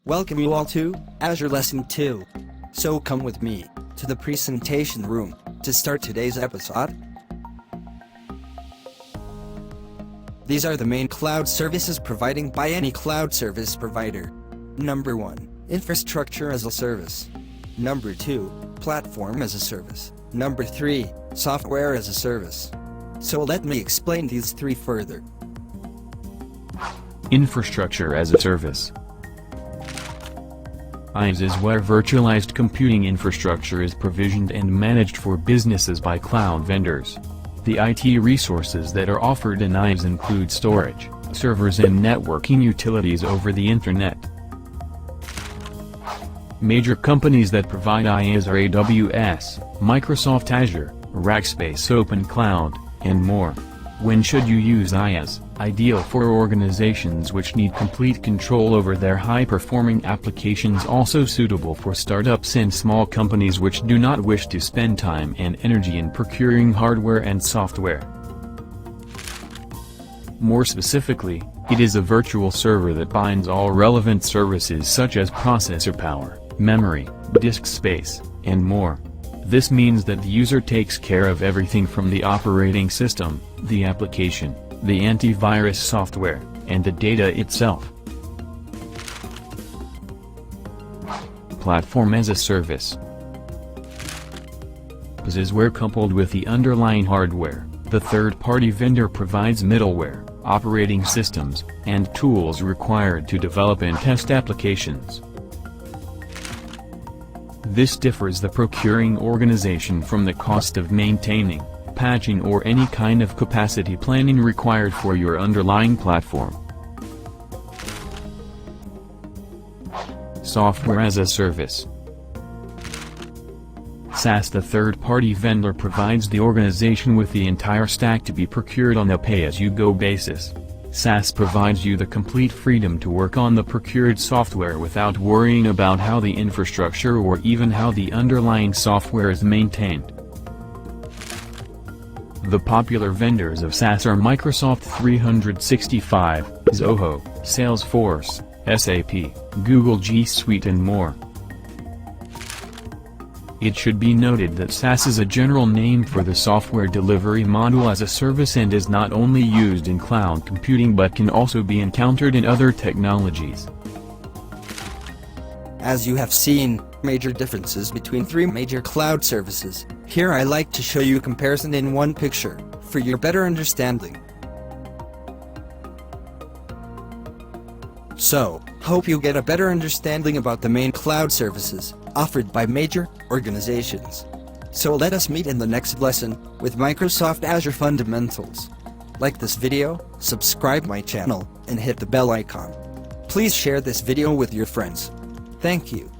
Welcome you all to Azure Lesson 2. So come with me to the presentation room to start today's episode. These are the main cloud services provided by any cloud service provider. Number 1, Infrastructure as a Service. Number 2, Platform as a Service. Number 3, Software as a Service. So let me explain these three further. Infrastructure as a Service. IaaS is where virtualized computing infrastructure is provisioned and managed for businesses by cloud vendors. The IT resources that are offered in IaaS include storage, servers and networking utilities over the internet. Major companies that provide IaaS are AWS, Microsoft Azure, Rackspace Open Cloud, and more. When should you use IaaS? Ideal for organizations which need complete control over their high-performing applications, also suitable for startups and small companies which do not wish to spend time and energy in procuring hardware and software. More specifically, it is a virtual server that binds all relevant services such as processor power, memory, disk space, and more. This means that the user takes care of everything from the operating system, the application, the antivirus software, and the data itself. Platform as a Service. This is where, coupled with the underlying hardware, the third-party vendor provides middleware, operating systems, and tools required to develop and test applications. This differs the procuring organization from the cost of maintaining, patching or any kind of capacity planning required for your underlying platform. Software as a Service. SaaS. The third-party vendor provides the organization with the entire stack to be procured on a pay-as-you-go basis. SaaS provides you the complete freedom to work on the procured software without worrying about how the infrastructure or even how the underlying software is maintained. The popular vendors of SaaS are Microsoft 365, Zoho, Salesforce, SAP, Google G Suite and more. It should be noted that SaaS is a general name for the software delivery module as a service and is not only used in cloud computing but can also be encountered in other technologies. As you have seen, major differences between three major cloud services. Here I like to show you comparison in one picture, for your better understanding. So, hope you get a better understanding about the main cloud services offered by major organizations. So let us meet in the next lesson with Microsoft Azure Fundamentals. Like this video, subscribe my channel, and hit the bell icon. Please share this video with your friends. Thank you.